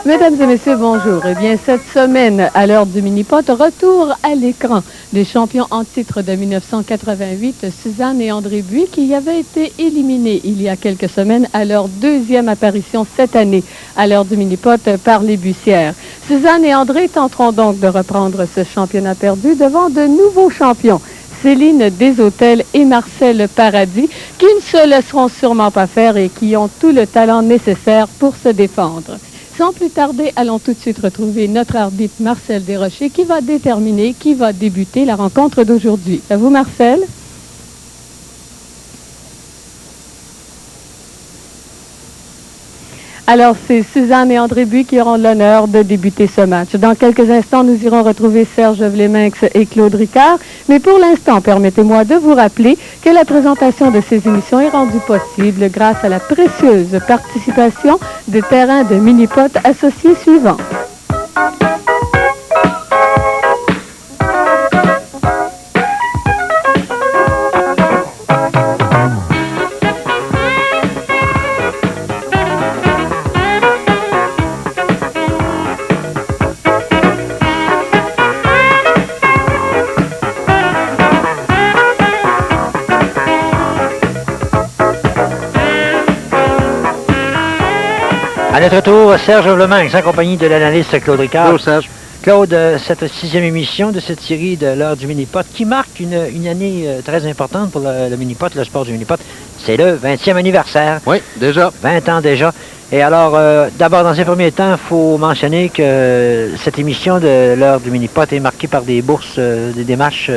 Mesdames et messieurs, bonjour. Eh bien, cette semaine, à l'heure du mini-pot, retour à l'écran des champions en titre de 1988, Suzanne et André Buis, qui avaient été éliminés il y a quelques semaines à leur deuxième apparition cette année, à l'heure du mini-pot, par les Bussières. Suzanne et André tenteront donc de reprendre ce championnat perdu devant de nouveaux champions, Céline Desautels et Marcel Paradis, qui ne se laisseront sûrement pas faire et qui ont tout le talent nécessaire pour se défendre. Sans plus tarder, allons tout de suite retrouver notre arbitre Marcel Desrochers qui va déterminer qui va débuter la rencontre d'aujourd'hui. À vous, Marcel? Alors, c'est Suzanne et André Buis qui auront l'honneur de débuter ce match. Dans quelques instants, nous irons retrouver Serge Vleminx et Claude Ricard. Mais pour l'instant, permettez-moi de vous rappeler que la présentation de ces émissions est rendue possible grâce à la précieuse participation des terrains de mini-pot associés suivants. À notre tour, Serge Vleminx, en compagnie de l'analyste Claude Ricard. Bonjour Serge. Claude, cette sixième émission de cette série de l'heure du mini-pot qui marque une année très importante pour le mini-pot, le sport du mini-pot. C'est le 20e anniversaire. Oui, déjà. 20 ans déjà. Et alors, d'abord, dans un premier temps, il faut mentionner que cette émission de l'heure du mini-pot est marquée par des bourses, des démarches,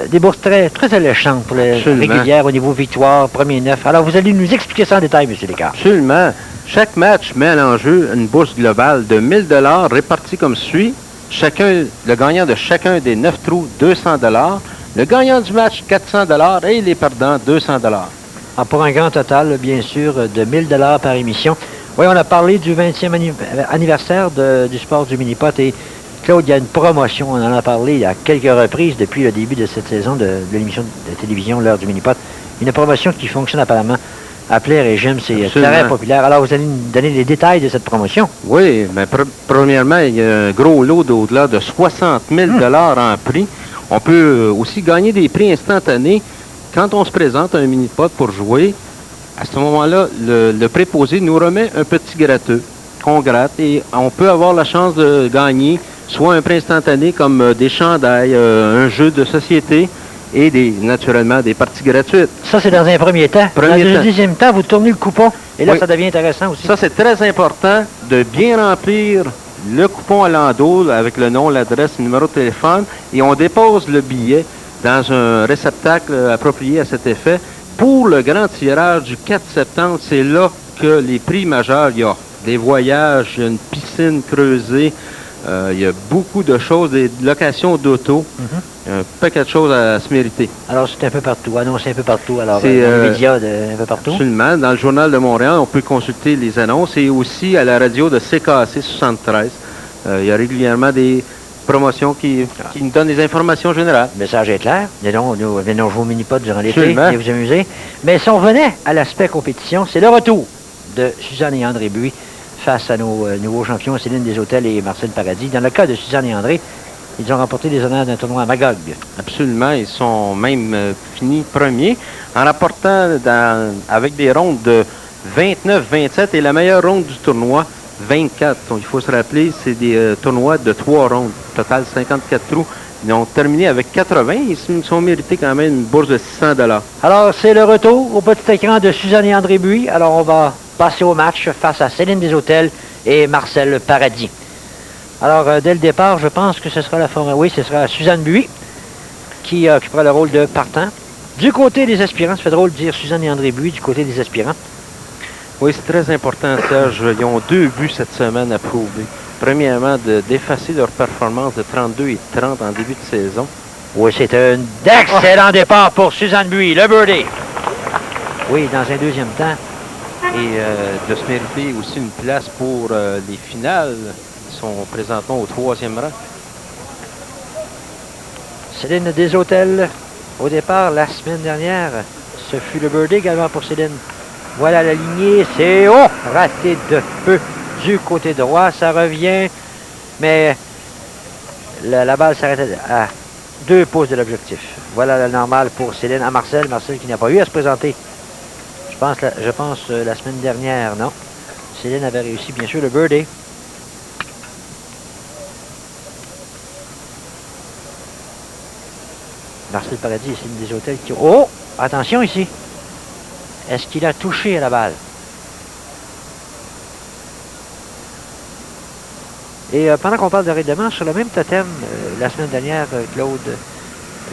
des bourses très, très alléchantes pour les régulières au niveau victoire, premier neuf. Alors, vous allez nous expliquer ça en détail, M. Descartes. Absolument. Chaque match met à l'enjeu une bourse globale de 1 000 répartie comme suit. Le gagnant de chacun des 9 trous, 200 le gagnant du match, 400 et les perdants, 200 Alors, pour un grand total, bien sûr, de 1 000 par émission. Oui, on a parlé du 20e anniversaire du sport du mini-pot et Claude, il y a une promotion, on en a parlé il y a quelques reprises depuis le début de cette saison de l'émission de télévision L'heure du mini-pot. Une promotion qui fonctionne apparemment à plein régime, c'est très populaire. Alors, vous allez nous donner les détails de cette promotion. Oui, mais premièrement, il y a un gros lot d'au-delà de 60 000 en prix. On peut aussi gagner des prix instantanés quand on se présente à un mini-pot pour jouer. À ce moment-là, le préposé nous remet un petit gratteux qu'on gratte et on peut avoir la chance de gagner soit un prix instantané comme des chandails, un jeu de société, et naturellement des parties gratuites. Ça, c'est dans un premier temps. Dans un deuxième temps, vous tournez le coupon et là, oui, ça devient intéressant aussi. Ça, c'est très important de bien remplir le coupon à l'endos avec le nom, l'adresse, le numéro de téléphone et on dépose le billet dans un réceptacle approprié à cet effet. Pour le grand tirage du 4 septembre, c'est là que les prix majeurs, il y a des voyages, il y a une piscine creusée, il y a beaucoup de choses, des locations d'auto. Un paquet de choses à se mériter. Alors, c'est un peu partout, annoncé un peu partout. Alors, dans les médias un peu partout. Absolument. Dans le Journal de Montréal, on peut consulter les annonces et aussi à la radio de CKC 73. Il y a régulièrement des promotions qui nous donnent des informations générales. Le message est clair. Venons jouer au mini-pot durant l'été, venez vous amuser. Mais si on revenait à l'aspect compétition, c'est le retour de Suzanne et André Buis face à nos nouveaux champions, Céline Desautels et Marcel Paradis. Dans le cas de Suzanne et André, ils ont remporté des honneurs d'un tournoi à Magog. Absolument. Ils sont même finis premiers en rapportant avec des rondes de 29-27 et la meilleure ronde du tournoi, 24. Donc, il faut se rappeler, c'est des tournois de 3 rondes. Total 54 trous. Ils ont terminé avec 80. Ils sont mérités quand même une bourse de 600 $. Alors, c'est le retour au petit écran de Suzanne et André Buis. Alors, on va passer au match face à Céline Desautels et Marcel Paradis. Alors, dès le départ, je pense que ce sera ce sera Suzanne Buis qui occupera le rôle de partant. Du côté des aspirants, ça fait drôle de dire Suzanne et André Buis du côté des aspirants. Oui, c'est très important, Serge. Ils ont 2 buts cette semaine à prouver. Premièrement, d'effacer leur performance de 32 et 30 en début de saison. Oui, c'est un excellent départ pour Suzanne Buis, le birdie. Oui, dans un deuxième temps. Et de se mériter aussi une place pour les finales. Ils sont présentement au 3e rang. Céline Desautels, au départ, la semaine dernière, ce fut le birdie également pour Céline. Voilà la lignée, c'est haut, raté de peu du côté droit, ça revient, mais la balle s'arrête à 2 pouces de l'objectif. Voilà la normale pour Céline à Marcel. Marcel qui n'a pas eu à se présenter. Je pense la semaine dernière, non. Céline avait réussi, bien sûr, le birdie. Marcel Paradis et Céline Desautels qui... Oh! Attention ici! Est-ce qu'il a touché à la balle? Et pendant qu'on parle de règlement, sur le même totem, la semaine dernière, Claude,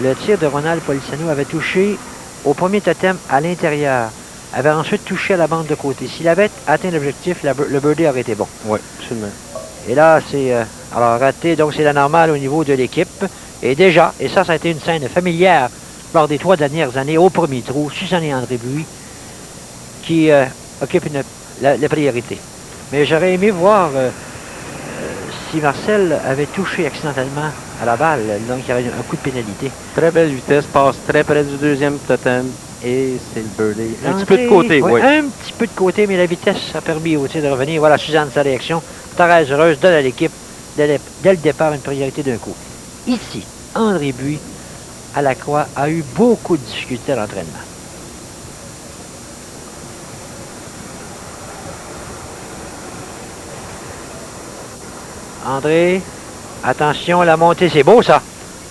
le tir de Ronald Polisano avait touché au premier totem à l'intérieur, avait ensuite touché à la bande de côté. S'il avait atteint l'objectif, le birdie aurait été bon. Oui, absolument. Et là, c'est alors raté, donc c'est la normale au niveau de l'équipe. Et déjà, et ça a été une scène familière lors des 3 dernières années, au premier trou, Suzanne et André Buis qui occupent la priorité. Mais j'aurais aimé voir si Marcel avait touché accidentellement à la balle, donc il y avait un coup de pénalité. Très belle vitesse, passe très près du 2e totem et c'est le birdie. Un petit peu de côté, oui. Un petit peu de côté, mais la vitesse a permis au tir de revenir. Voilà Suzanne, sa réaction. Très heureuse, donne à l'équipe dès le départ une priorité d'un coup. Ici, André Buis, à la Croix, a eu beaucoup de difficultés à l'entraînement. André, attention, la montée, c'est beau ça.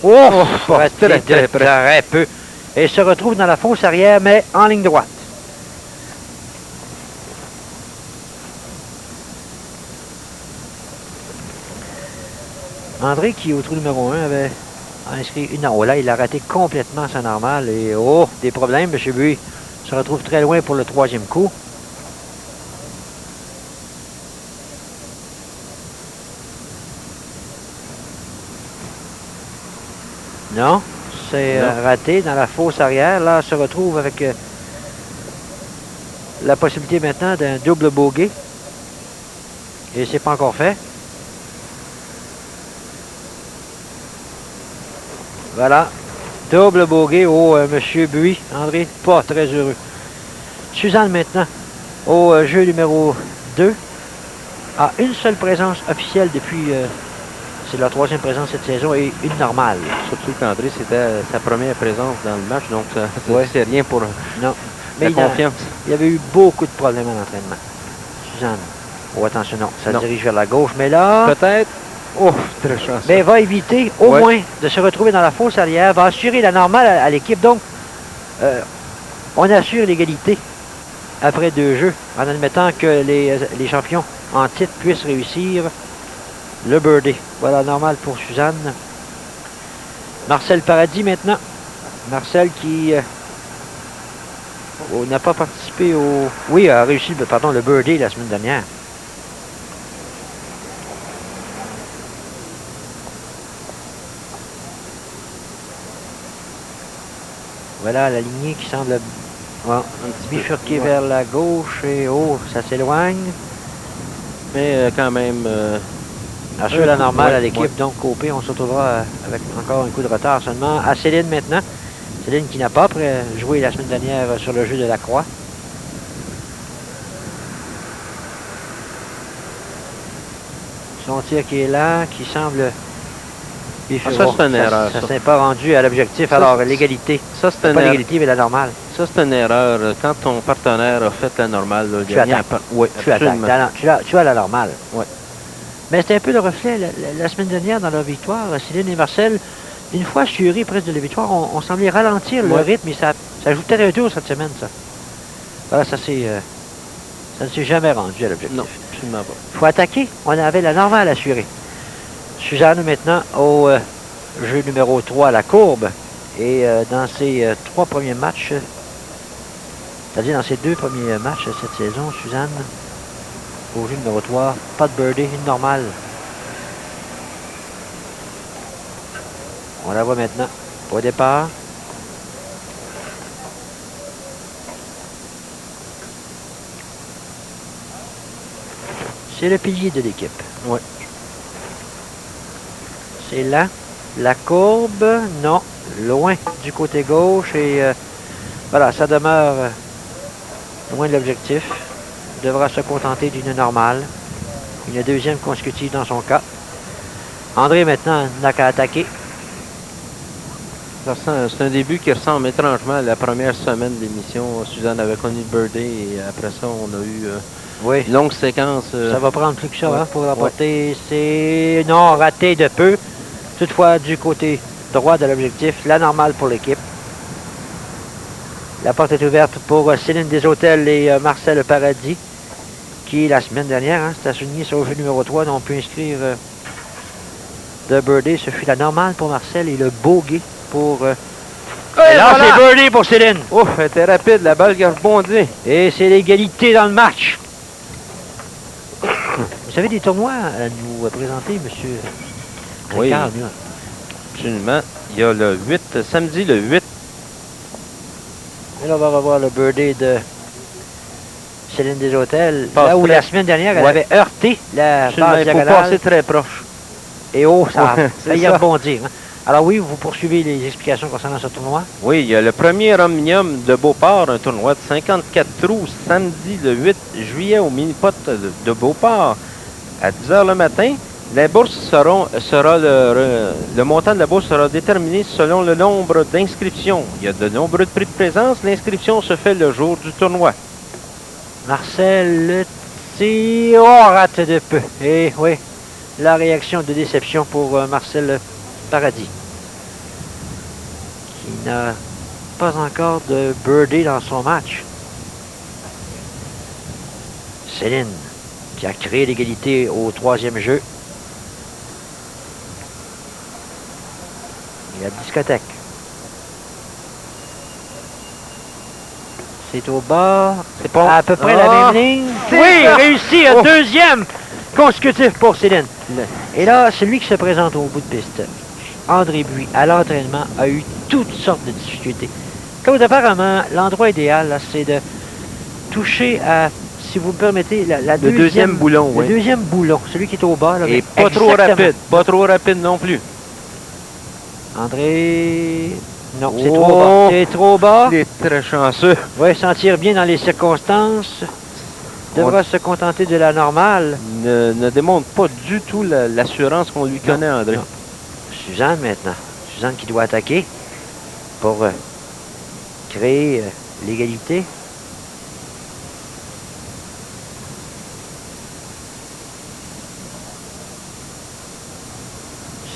Oh, très peu. Et se retrouve dans la fosse arrière, mais en ligne droite. André, qui au trou numéro 1 avait inscrit une... Oh là, il a raté complètement sa normale. Et oh, des problèmes, M. Buis se retrouve très loin pour le 3e coup. Non, c'est raté dans la fosse arrière. Là, on se retrouve avec la possibilité maintenant d'un double bogey. Et c'est pas encore fait. Voilà. Double bogey au M. Buis. André, pas très heureux. Suzanne maintenant, au jeu numéro 2, a une seule présence officielle depuis... c'est la 3e présence cette saison et une normale. Surtout qu'André, c'était sa première présence dans le match, donc ça c'est rien pour non. Mais la confiance. Il y avait eu beaucoup de problèmes à l'entraînement. Suzanne. Oh, attention, non, ça dirige vers la gauche, mais là... Peut-être. Oh, très chanceux. Mais va éviter, au moins, de se retrouver dans la fosse arrière, va assurer la normale à l'équipe. Donc, on assure l'égalité après 2 jeux, en admettant que les champions en titre puissent réussir le birdie. Voilà, normal pour Suzanne. Marcel Paradis maintenant. Marcel qui n'a pas participé au... Oui, a réussi, pardon, le birdie la semaine dernière. Voilà la lignée qui semble bifurquer vers la gauche et oh, ça s'éloigne. Mais quand même... assure la normale à l'équipe, donc au pire, on se retrouvera avec encore un coup de retard seulement. À Céline maintenant. Céline qui n'a pas joué la semaine dernière sur le jeu de la Croix. Son tir qui est là, qui semble... ça, c'est une erreur. Ça ne s'est pas rendu à l'objectif. Alors, l'égalité. Ça, c'est pas l'égalité, mais la normale. Ça, c'est une erreur. Quand ton partenaire a fait la normale, là, tu attaques. Oui, tu attaques. Tu as la normale. Oui. Mais c'était un peu le reflet. La semaine dernière, dans leur victoire, Céline et Marcel, une fois assurés presque de la victoire, on semblait ralentir le rythme. Et ça joue peut-être un tour cette semaine, ça. Voilà, ça ne s'est jamais rendu à l'objectif. Non, absolument pas. Il faut attaquer. On avait la normale assurée. Suzanne, maintenant, au jeu numéro 3, la courbe. Et dans ses 3 premiers matchs, c'est-à-dire dans ses 2 premiers matchs cette saison, Suzanne, au jeu numéro 3, pas de birdie, une normale. On la voit maintenant au départ. C'est le pilier de l'équipe. Oui. C'est là. La courbe, non. Loin du côté gauche. Et voilà, ça demeure loin de l'objectif. Devra se contenter d'une normale. Une deuxième consécutive dans son cas. André, maintenant, n'a qu'à attaquer. C'est un début qui ressemble étrangement à la première semaine d'émission. Suzanne avait connu Birdie et après ça, on a eu Oui. une longue séquence. Ça va prendre plus que ça ouais. hein, pour remporter. C'est non, raté de peu. Toutefois, du côté droit de l'objectif, la normale pour l'équipe. La porte est ouverte pour Céline Deshôtels et Marcel Paradis, qui, la semaine dernière, hein, c'était souligné sur le jeu numéro 3, n'ont pu inscrire de birdie. Ce fut la normale pour Marcel et le bogey pour... et là, voilà! c'est birdie pour Céline. Ouf, elle était rapide, la balle qui a rebondi. Et c'est l'égalité dans le match. Vous avez des tournois à nous présenter, monsieur Oui. Ricard, Absolument. Il y a le 8, samedi le 8. Et là, on va revoir le birdie de Céline Deshôtels. Passe Là où très- la semaine dernière, elle Ouais. avait heurté la Absolument, base il faut diagonale. passer très proche. Et oh, ça a Ouais, c'est failli ça. rebondir. Hein. Alors oui, vous poursuivez les explications concernant ce tournoi. Oui, il y a le premier Omnium de Beauport, un tournoi de 54 trous, samedi le 8 juillet au mini-pot de Beauport à 10 h le matin. Les bourses le montant de la bourse sera déterminé selon le nombre d'inscriptions. Il y a de nombreux prix de présence. L'inscription se fait le jour du tournoi. Marcel le tir, oh, rate de peu. Et oui, la réaction de déception pour Marcel Paradis, qui n'a pas encore de birdie dans son match. Céline, qui a créé l'égalité au 3e jeu. Et la discothèque. C'est au bas. C'est pas À peu près Ah, la même ligne. c'est Oui, ça. réussi, un Oh. deuxième consécutif pour Céline. Et là, celui qui se présente au bout de piste, André Buis, à l'entraînement, a eu toutes sortes de difficultés. Comme apparemment, l'endroit idéal, là, c'est de toucher à, si vous me permettez, la Le deuxième boulon, le oui. deuxième boulon, celui qui est au bas. Là, Et mais pas trop exactement. rapide. Pas trop rapide non plus. André... Non, c'est Oh. trop bas. C'est trop bas. Il est très chanceux. Va sentir bien dans les circonstances. Devra se contenter de la normale. Ne démontre pas du tout l'assurance qu'on lui connaît, André. Non. Suzanne maintenant. Suzanne qui doit attaquer pour créer l'égalité.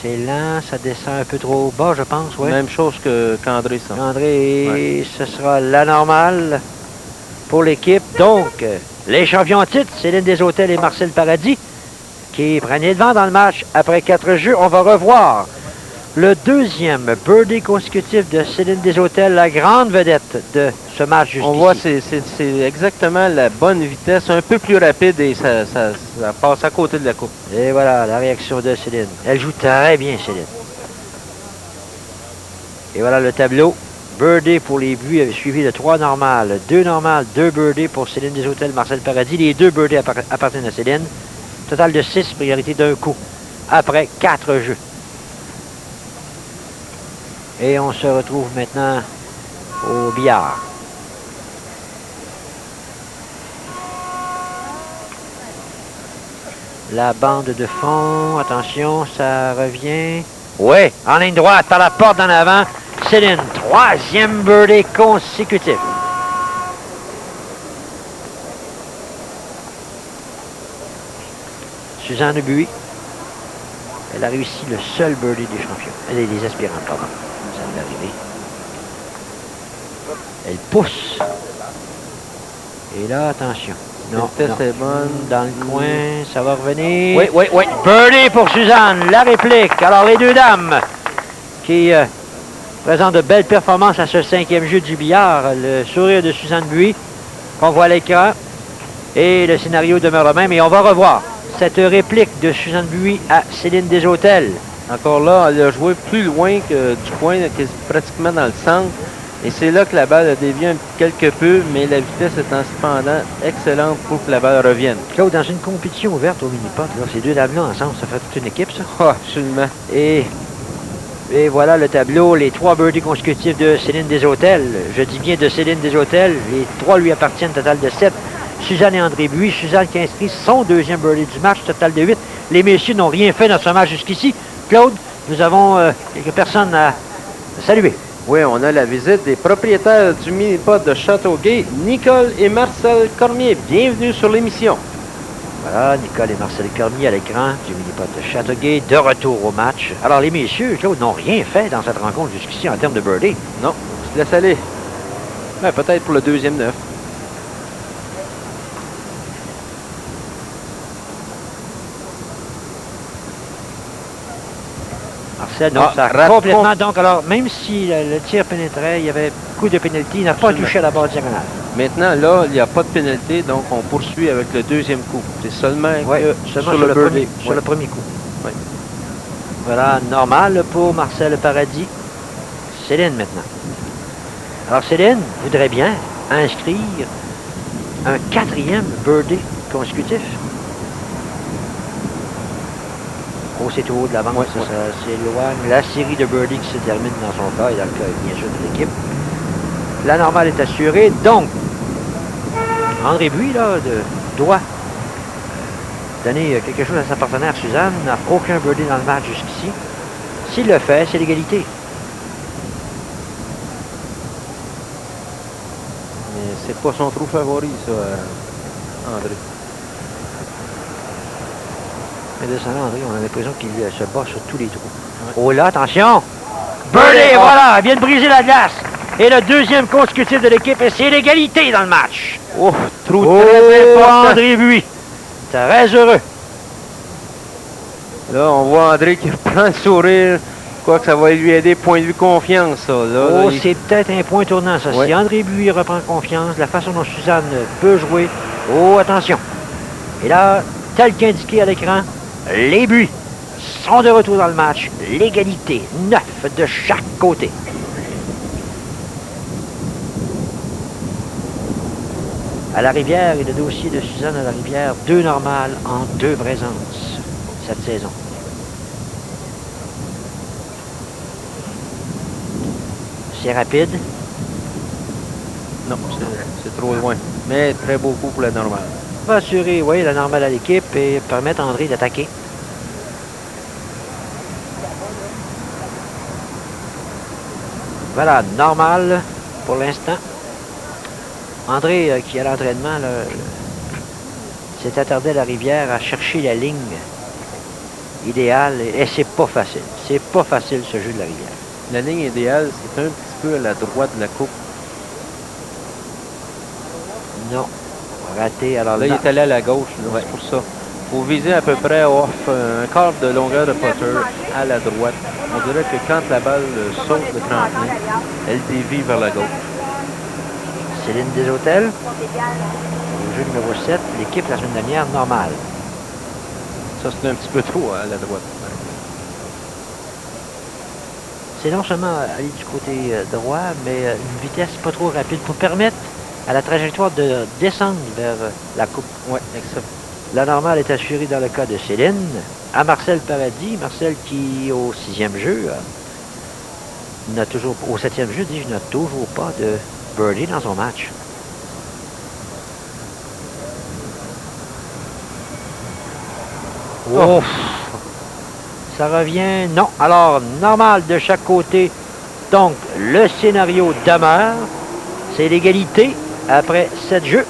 C'est lent, ça descend un peu trop bas, je pense, oui. Même chose qu'André, ça. André, ce sera la normale pour l'équipe. Donc, les champions en titre, Céline Deshôtels et Marcel Paradis, qui prennent les devants dans le match après 4 jeux. On va revoir le deuxième birdie consécutif de Céline Deshôtels, la grande vedette de ce match jusqu'ici. On voit, c'est exactement la bonne vitesse, un peu plus rapide et ça passe à côté de la coupe. Et voilà la réaction de Céline. Elle joue très bien, Céline. Et voilà le tableau. Birdie pour les buts, suivi de 3 normales. 2 normales, 2 birdies pour Céline Deshôtels, Marcel Paradis. Les 2 birdies appartiennent à Céline. Total de 6, priorité d'un coup. Après 4 jeux. Et on se retrouve maintenant au billard. La bande de fond, attention, ça revient. Oui, en ligne droite, par la porte en avant. Céline, 3e birdie consécutif. Suzanne Buis, elle a réussi le seul birdie des champions. Des aspirants, pardon. Ça va arriver. Elle pousse. Et là, attention. Non, La vitesse est bonne. Dans le coin, ça va revenir. Oui, oui, oui. Birdie pour Suzanne, la réplique. Alors, les deux dames qui présentent de belles performances à ce 5e jeu du billard. Le sourire de Suzanne Buis qu'on voit à l'écran. Et le scénario demeure le même. Et on va revoir cette réplique de Suzanne Buis à Céline Desautels. Encore là, elle a joué plus loin que du coin, pratiquement dans le centre. Et c'est là que la balle a dévié quelque peu, mais la vitesse étant cependant excellente pour que la balle revienne. Claude, dans une compétition ouverte au mini-pot, ces deux dames-là ensemble, ça fait toute une équipe, ça. Oh, absolument. Et voilà le tableau, les 3 birdies consécutifs de Céline Desautels. Je dis bien de Céline Desautels. Les 3 lui appartiennent, total de 7. Suzanne et André Buis. Suzanne qui inscrit son 2e birdie du match, total de 8. Les messieurs n'ont rien fait dans ce match jusqu'ici. Claude, nous avons quelques personnes à saluer. Oui, on a la visite des propriétaires du mini-pot de Châteauguay, Nicole et Marcel Cormier. Bienvenue sur l'émission. Voilà, Nicole et Marcel Cormier à l'écran du mini-pot de Châteauguay, de retour au match. Alors, les messieurs, Claude, n'ont rien fait dans cette rencontre jusqu'ici en termes de birdie. Non, on se laisse aller. Ben, peut-être pour le 2e 9. Marcel, non, ça a complètement. Donc, alors, même si le tir pénétrait, il y avait coup de pénalité, il n'a pas touché à la barre diagonale. Maintenant, là, il n'y a pas de pénalité, donc on poursuit avec le 2e coup. C'est seulement, seulement sur le premier coup. Ouais. Voilà, normal pour Marcel Paradis. Céline maintenant. Alors, Céline voudrait bien inscrire un 4e birdie consécutif. Oh, c'est tout haut de l'avant, ça s'éloigne. La série de birdies qui se termine dans son cas et dans le cas, bien sûr, de l'équipe. La normale est assurée. Donc, André Buis, là, doit donner quelque chose à sa partenaire Suzanne. N'a aucun birdie dans le match jusqu'ici. S'il le fait, c'est l'égalité. Mais c'est pas son trou favori, ça, André. Mais descendant, André, on a l'impression qu'il se bat sur tous les trous. Ouais. Oh là, attention! Birdie, voilà, elle vient de briser la glace. Et le 2e consécutif de l'équipe, et c'est l'égalité dans le match. Oh, trou très important. André Buis, très heureux. Là, on voit André qui reprend le sourire. Quoi que ça va lui aider, point de vue confiance, ça. Là, c'est peut-être un point tournant, ça. Ouais. Si André Buis reprend confiance, la façon dont Suzanne peut jouer, oh, attention. Et là, tel qu'indiqué à l'écran, les Buis sont de retour dans le match. L'égalité, 9 de chaque côté. À la Rivière et le dossier de Suzanne à la Rivière, 2 normales en 2 présences cette saison. C'est rapide. Non, c'est trop loin. Mais très beau coup pour la normale. Va assurer, oui, la normale à l'équipe et permettre à André d'attaquer. Voilà, normal pour l'instant. André, qui à l'entraînement, s'est attardé à la Rivière à chercher la ligne idéale. Et c'est pas facile. C'est pas facile, ce jeu de la Rivière. La ligne idéale, c'est un petit peu à la droite de la coupe. Non. Raté. Alors là, il est allé à la gauche, ouais. C'est pour ça. Il faut viser à peu près off un quart de longueur de putter à la droite. On dirait que quand la balle saute le tremplin, elle dévie vers la gauche. Céline Desautels, au jeu numéro 7, l'équipe la semaine dernière, normale. Ça, c'est un petit peu trop à la droite. C'est non seulement aller du côté droit, mais une vitesse pas trop rapide pour permettre à la trajectoire de descendre vers la coupe. Oui, exact. La normale est assurée dans le cas de Céline. À Marcel Paradis, Marcel qui, au 6e jeu, n'a toujours, au 7e jeu, dis-je, n'a toujours pas de birdie dans son match. Oh. Ça revient, non. Alors, normal de chaque côté. Donc, le scénario demeure. C'est l'égalité après 7 jeux.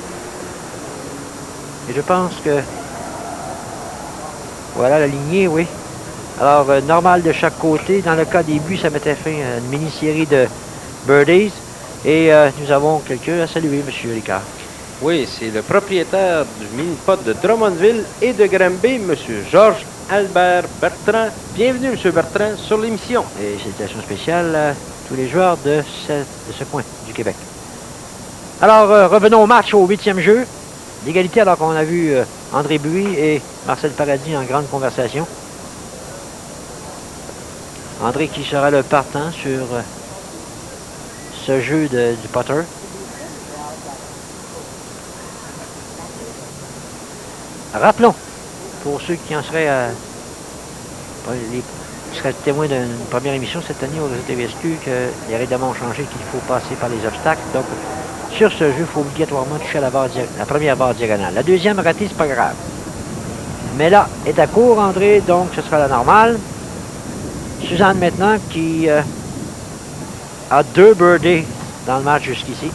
Et je pense que... Voilà la lignée, oui. Alors, normal de chaque côté. Dans le cas des buts, ça mettait fin à une mini-série de birdies. Et nous avons quelqu'un à saluer, M. Ricard. Oui, c'est le propriétaire du mini-pot de Drummondville et de Granby, M. Georges Albert Bertrand. Bienvenue, M. Bertrand, sur l'émission. Et salutations spéciales à tous les joueurs de ce coin du Québec. Alors, revenons au match, au 8e jeu. L'égalité, alors qu'on a vu André Buis et Marcel Paradis en grande conversation. André qui sera le partant sur ce jeu du putter. Rappelons, pour ceux qui en seraient qui seraient témoins d'une première émission cette année au réseau TVSQ, que les règlements ont changé, qu'il faut passer par les obstacles. Donc, sur ce jeu, il faut obligatoirement toucher à la première barre diagonale. La deuxième ratée, c'est pas grave. Mais là, est à court, André, donc ce sera la normale. Suzanne maintenant qui a 2 birdies dans le match jusqu'ici.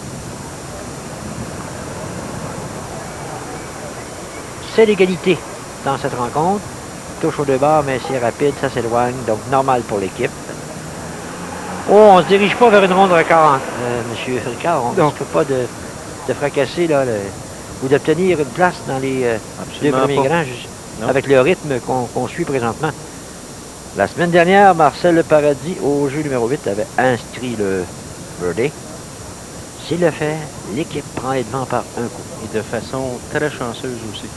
C'est l'égalité dans cette rencontre. Touche aux 2 barres, mais c'est rapide, ça s'éloigne, donc normal pour l'équipe. Oh, on ne se dirige pas vers une ronde record, M. Ricard. On ne risque pas de fracasser là, ou d'obtenir une place dans les 2 premiers grands avec le rythme qu'on suit présentement. La semaine dernière, Marcel Paradis, au jeu numéro 8, avait inscrit le birdie. S'il le fait, l'équipe prend les devants par un coup. Et de façon très chanceuse aussi.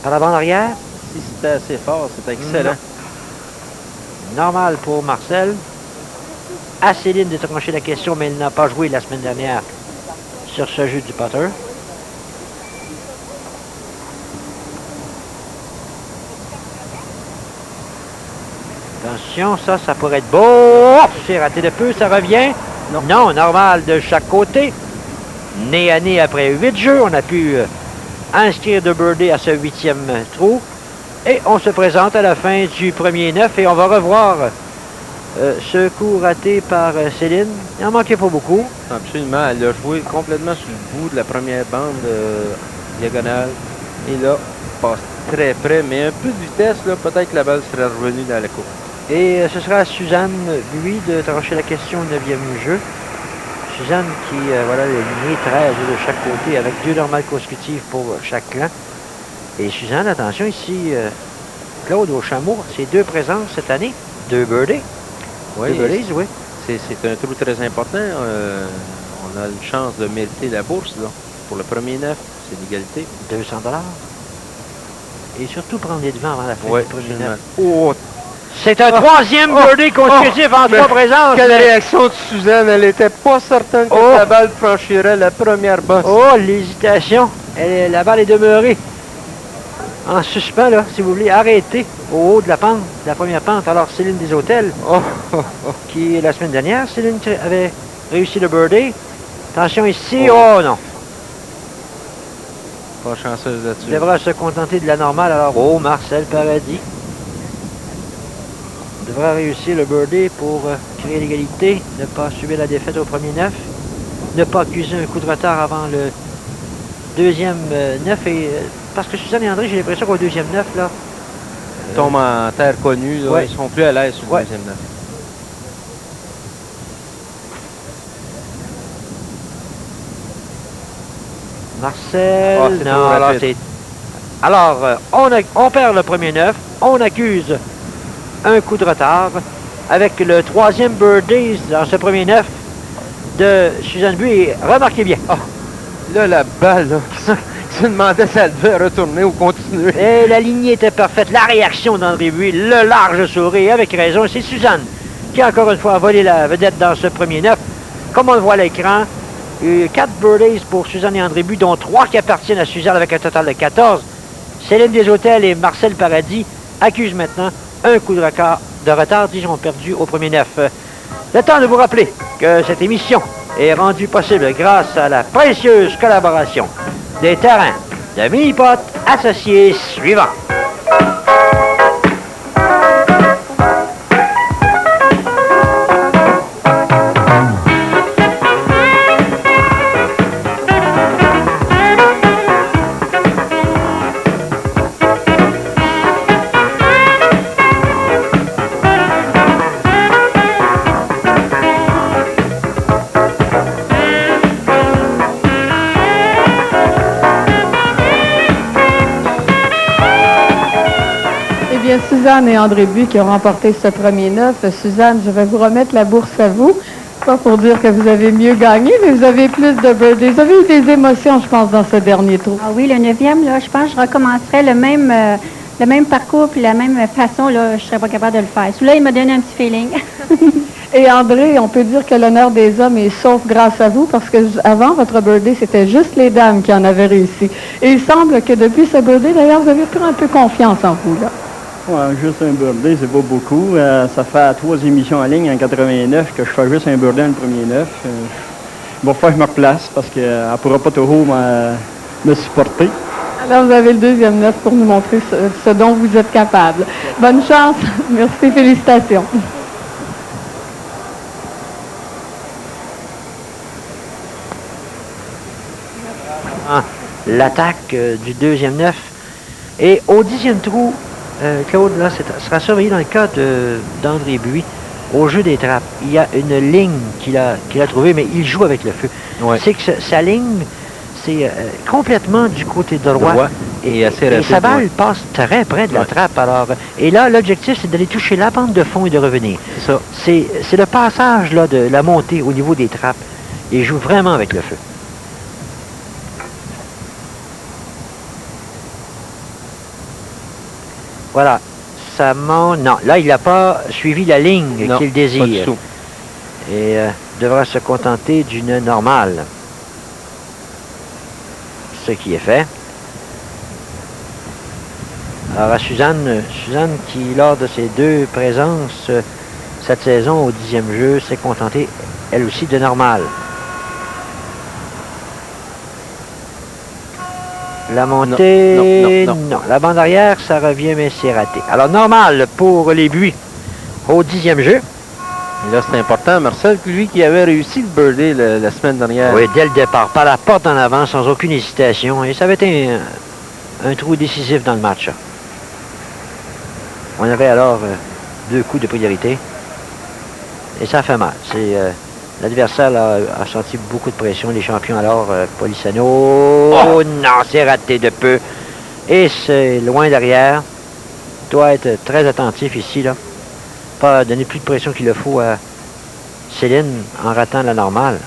Par la bande arrière? Si c'était assez fort, c'est excellent. Normal pour Marcel. À Céline de trancher la question, mais il n'a pas joué la semaine dernière sur ce jeu du putter. Attention, ça pourrait être beau. C'est raté de peu, ça revient. Non, normal de chaque côté. Nez à nez après 8 jeux, on a pu inscrire de birdie à ce 8e trou. Et on se présente à la fin du premier 9 et on va revoir ce coup raté par Céline. Il n'en manquait pas beaucoup. Absolument, elle a joué complètement sur le bout de la première bande diagonale. Et là, passe très près, mais un peu de vitesse, là, peut-être que la balle serait revenue dans la cour. Et ce sera à Suzanne Buis de trancher la question au 9e jeu. Suzanne qui, voilà, lignée 13 de chaque côté avec 2 normales consécutives pour chaque clan. Et Suzanne, attention ici, Claude au chameau, c'est 2 présences cette année, 2 birdies. Oui, 2 birdies, oui. C'est un trou très important. On a une chance de mériter la bourse là. Pour le premier 9, c'est l'égalité. 200 $. Et surtout prendre les devants avant la fin du premier 9. Oh, c'est un 3e birdie consécutif en 3 présences. Quelle réaction de Suzanne. Elle n'était pas certaine que la balle franchirait la première bosse. Oh, l'hésitation. La balle est demeurée en suspens, là, si vous voulez, arrêter au haut de la pente, de la première pente. Alors, Céline des Hôtels, qui, la semaine dernière, Céline avait réussi le birdie. Attention ici, oh non. Pas chanceuse là-dessus. Il devra se contenter de la normale. Alors, Marcel Paradis devra réussir le birdie pour créer l'égalité, ne pas subir la défaite au premier 9, ne pas accuser un coup de retard avant le deuxième 9 et... parce que Suzanne et André, j'ai l'impression qu'au deuxième 9, là... tombent en terre connue, là, ouais. Ils sont plus à l'aise sur le deuxième 9. Marcel... non, alors c'est... Alors, on perd le premier 9, on accuse un coup de retard avec le 3e birdie dans ce premier 9 de Suzanne Buis. Remarquez bien. Là, la balle, là... Je me demandais si elle devait retourner ou continuer. Et la lignée était parfaite. La réaction d'André Buis, le large sourire, avec raison. C'est Suzanne qui, encore une fois, a volé la vedette dans ce premier 9. Comme on le voit à l'écran, 4 birdies pour Suzanne et André Buis, dont 3 qui appartiennent à Suzanne avec un total de 14. Céline des Hôtels et Marcel Paradis accusent maintenant un coup de retard, disons, perdu au premier 9. Le temps de vous rappeler que cette émission est rendue possible grâce à la précieuse collaboration des terrains de mini-pot associés suivants. bien, Suzanne et André Buis qui ont remporté ce premier 9. Suzanne, je vais vous remettre la bourse à vous. Pas pour dire que vous avez mieux gagné, mais vous avez plus de birthdays. Vous avez eu des émotions, je pense, dans ce dernier tour. Ah oui, le 9e, là, je pense que je recommencerais le même parcours puis la même façon, là, je serais pas capable de le faire. Celui-là, il m'a donné un petit feeling. Et André, on peut dire que l'honneur des hommes est sauf grâce à vous, parce que avant votre birthday, c'était juste les dames qui en avaient réussi. Et il semble que depuis ce birthday, d'ailleurs, vous avez pris un peu confiance en vous, là. Ouais, juste un birthday, c'est pas beaucoup. Ça fait 3 émissions en ligne en 89 que je fais juste un birthday le premier 9. Il va falloir que je me replace parce qu'elle ne pourra pas toujours me supporter. Alors, vous avez le deuxième 9 pour nous montrer ce dont vous êtes capable. Bonne chance. Merci, félicitations. L'attaque du deuxième 9. Et au 10e trou, Claude, là, sera surveillé dans le cas d'André Buis au jeu des trappes. Il y a une ligne qu'il a trouvée, mais il joue avec le feu. Ouais. C'est que sa ligne, c'est complètement du côté droit. Et assez rapide. Et sa balle passe très près de la trappe. Alors, et là, l'objectif, c'est d'aller toucher la bande de fond et de revenir. C'est ça. C'est le passage là, de la montée au niveau des trappes. Il joue vraiment avec le feu. Voilà. Ça monte. Non, là, il n'a pas suivi la ligne qu'il désire. Pas du tout. Et devra se contenter d'une normale. Ce qui est fait. Alors à Suzanne qui, lors de ses 2 présences cette saison au 10e jeu, s'est contentée, elle aussi, de normale. La montée, non. La bande arrière, ça revient, mais c'est raté. Alors, normal pour les Buis au 10e jeu. Et là, c'est important. Marcel, lui qui avait réussi le birdie la semaine dernière. Oui, dès le départ, par la porte en avant, sans aucune hésitation. Et ça avait été un trou décisif dans le match. On avait alors 2 coups de priorité. Et ça fait mal. L'adversaire a senti beaucoup de pression. Les champions alors, Polisano. Oh non, c'est raté de peu. Et c'est loin derrière. Doit être très attentif ici, là. Pas donner plus de pression qu'il le faut à Céline en ratant la normale.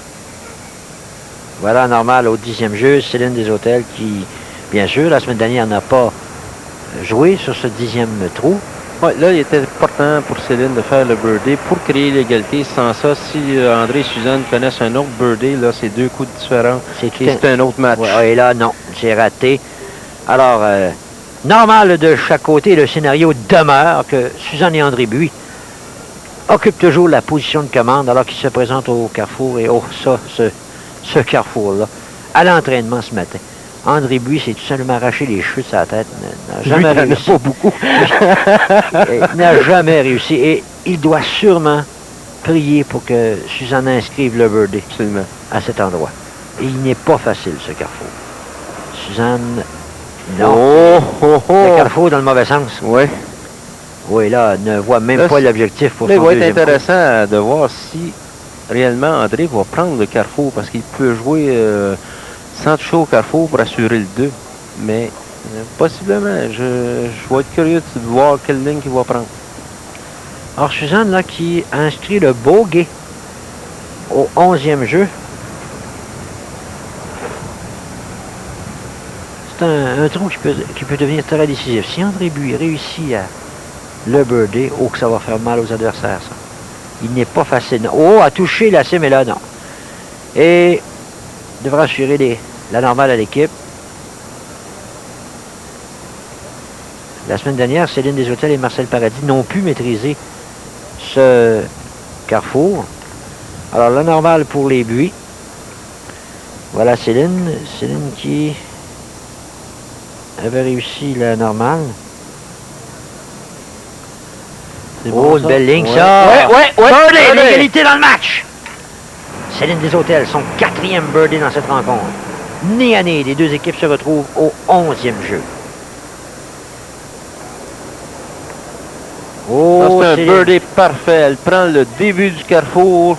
Voilà la normale au 10e jeu. Céline des Hôtels qui, bien sûr, la semaine dernière n'a pas joué sur ce 10e trou. Ouais, là, il était important pour Céline de faire le birdie pour créer l'égalité. Sans ça, si André et Suzanne connaissent un autre birdie, là, c'est 2 coups différents. C'est un autre match. Ouais, et là, non, c'est raté. Alors, normal de chaque côté, le scénario demeure que Suzanne et André Buis occupent toujours la position de commande alors qu'ils se présentent au carrefour. Et ce carrefour-là, à l'entraînement ce matin. André Buis s'est tout simplement arraché les cheveux de sa tête. N'a jamais réussi. Pas beaucoup. Il n'a jamais réussi. Et il doit sûrement prier pour que Suzanne inscrive le birdie à cet endroit. Et il n'est pas facile, ce carrefour. Suzanne, non. Le carrefour dans le mauvais sens. Oui. Oui, là, ne voit même pas l'objectif pour son deuxième coup. Il va être deuxième intéressant de voir si réellement André va prendre le carrefour parce qu'il peut jouer sans toucher au carrefour pour assurer le 2. Mais possiblement, je vais être curieux de voir quelle ligne il va prendre. Alors, Suzanne, là, qui inscrit le bogey au 11e jeu. C'est un trou qui peut devenir très décisif. Si André Buis réussit à le birdie, oh, que ça va faire mal aux adversaires, ça. Il n'est pas facile. Oh, à toucher la cime, mais là, non. Et devra assurer la normale à l'équipe. La semaine dernière, Céline des Hôtels et Marcel Paradis n'ont pu maîtriser ce carrefour. Alors, la normale pour les Buis. Voilà Céline. Céline qui avait réussi la normale. Oh, une belle ligne, ça! Ouais. Birdie, l'égalité dans le match! Céline des Hôtels, son 4e birdie dans cette rencontre. Nez à nez, les 2 équipes se retrouvent au 11e jeu. Oh, c'est un birdie parfait. Elle prend le début du carrefour.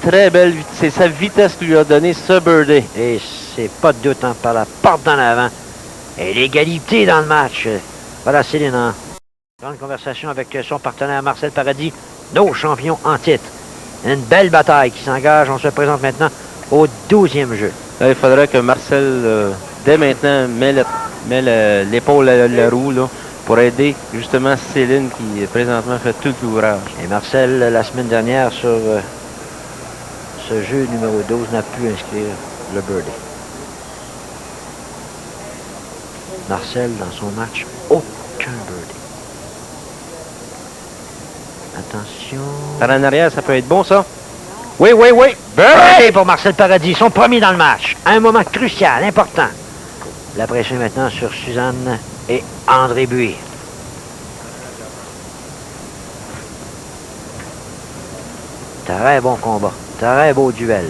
Très belle. C'est sa vitesse qui lui a donné ce birdie. Et c'est pas de doute, par la porte d'en avant. Et l'égalité dans le match. Voilà Céline Grande conversation avec son partenaire Marcel Paradis, nos champions en titre. Une belle bataille qui s'engage. On se présente maintenant au 12e jeu. Là, il faudrait que Marcel, dès maintenant, met l'épaule à la roue là, pour aider justement Céline qui présentement fait tout l'ouvrage. Et Marcel, la semaine dernière, sur ce jeu numéro 12, n'a pu inscrire le birdie. Marcel, dans son match, aucun birdie. Attention. Par en arrière, ça peut être bon, ça. Oui, oui, oui. Birdie pour Marcel Paradis, son premier dans le match. Un moment crucial, important. La pression est maintenant sur Suzanne et André Buis. Très bon combat. Très beau duel.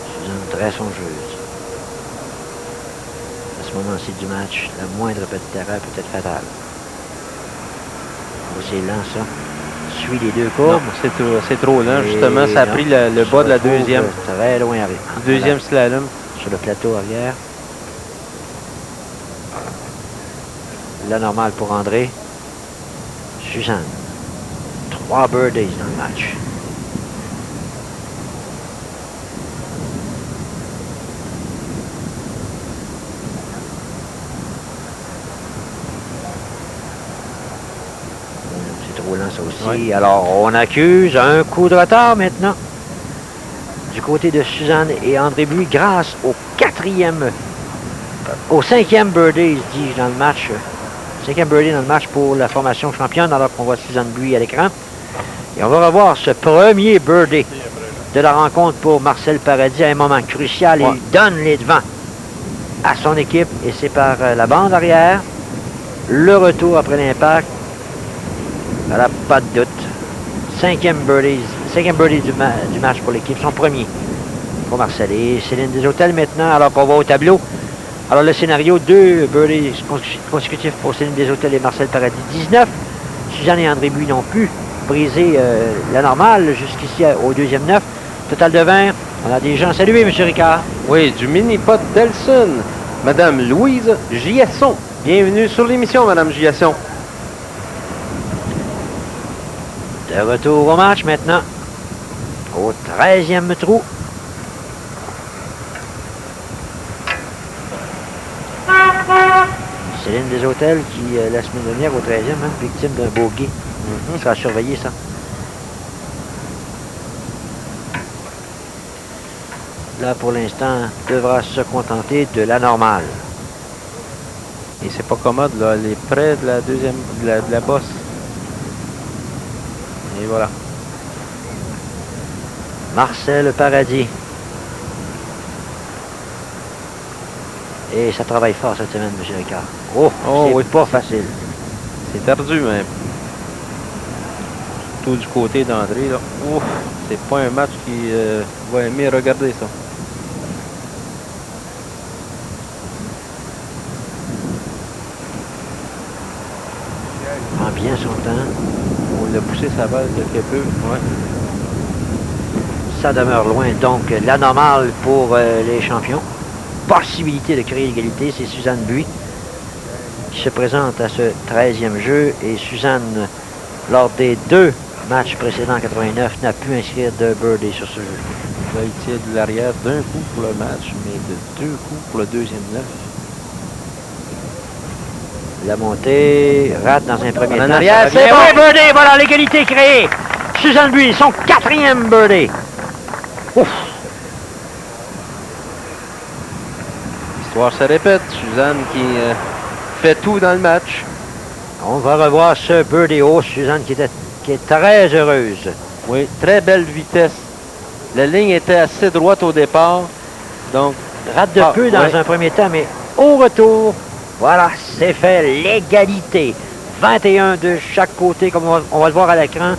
Suzanne très songeuse. À ce moment-ci du match, la moindre petite erreur peut être fatale. C'est lent, ça. Suit les deux courbes. C'est trop lent. Et Justement, ça a pris le bas de la deuxième. Très loin arrivé. Deuxième slalom. Sur le plateau arrière. La normale pour André. Suzanne. 3 birdies dans le match. C'est trop lent ça aussi. Oui. Alors on accuse un coup de retard maintenant. Du côté de Suzanne et André Buis grâce au 5e birdie, dis-je, dans le match. 5e birdie dans le match pour la formation championne, alors qu'on voit Suzanne Buis à l'écran. Et on va revoir ce premier birdie de la rencontre pour Marcel Paradis à un moment crucial. Ouais. Il donne les devants à son équipe et c'est par la bande arrière. Le retour après l'impact. Voilà, pas de doute. 5e birdie du match pour l'équipe, son premier pour Marcel. Et Céline Desautels maintenant, alors qu'on va au tableau. Alors le scénario, 2 birdies consécutifs pour Céline Desautels et Marcel Paradis, 19. Suzanne et André Buis n'ont pu briser la normale jusqu'ici au 2e 9. Total de 20. On a des gens. Salut, M. Ricard. Oui, du mini-pot d'Elson. Madame Louise Giasson. Bienvenue sur l'émission, Madame Giasson. De retour au match maintenant. Au 13e trou. Céline Desautels qui, la semaine dernière, au 13e, victime d'un bogey. Ça a surveillé ça. Là, pour l'instant, devra se contenter de la normale. Et c'est pas commode, là. Elle est près de la deuxième, de la bosse. Et voilà. Marcel Paradis. Et ça travaille fort cette semaine, M. Ricard. Oh c'est oui. Pas facile. C'est perdu, même. Surtout du côté d'André, là. Ouf, c'est pas un match qui va aimer regarder ça. Prend bien son temps. On l'a poussé sa balle quelque peu. Ouais. Ça demeure loin, donc la normale pour les champions. Possibilité de créer l'égalité, c'est Suzanne Buis qui se présente à ce 13e jeu. Et Suzanne, lors des 2 matchs précédents en 89, n'a pu inscrire de birdie sur ce jeu. Là, il tire de l'arrière d'un coup pour le match, mais de 2 coups pour le deuxième 9. La montée rate dans un premier temps. En arrière, c'est bon! Oui, birdie! Voilà, l'égalité créée! Suzanne Buis, son 4e birdie. Ouf! L'histoire se répète. Suzanne qui fait tout dans le match. On va revoir ce birdie. Oh, Suzanne qui est très heureuse. Oui, très belle vitesse. La ligne était assez droite au départ. Donc, rate de peu dans un premier temps, mais au retour, voilà, c'est fait, l'égalité. 21 de chaque côté, comme on va le voir à l'écran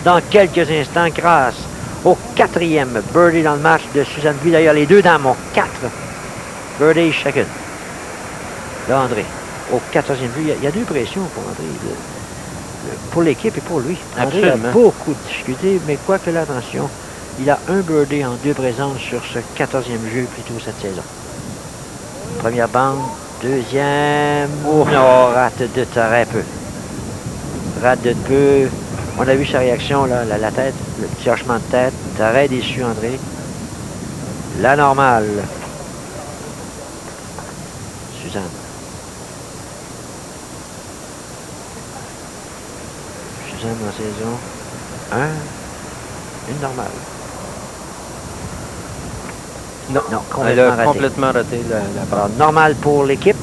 dans quelques instants, grâce au 4e birdie dans le match de Suzanne Buis. D'ailleurs, les 2 dames ont 4 birdies chacune. Là, André, au 14e but, il y a 2 pressions pour André. Pour l'équipe et pour lui. André a beaucoup de difficultés, mais quoi que là, attention, il a un birdie en 2 présences sur ce 14e jeu plus tôt cette saison. Première bande, Deuxième. Oh. Non, rate de très peu. Rate de peu. On a vu sa réaction, là, la tête, le petit hochement de tête. Très déçu, André. La normale. Suzanne. Suzanne en saison 1. Une normale. Non, complètement elle a raté. complètement raté la Alors, normal pour l'équipe.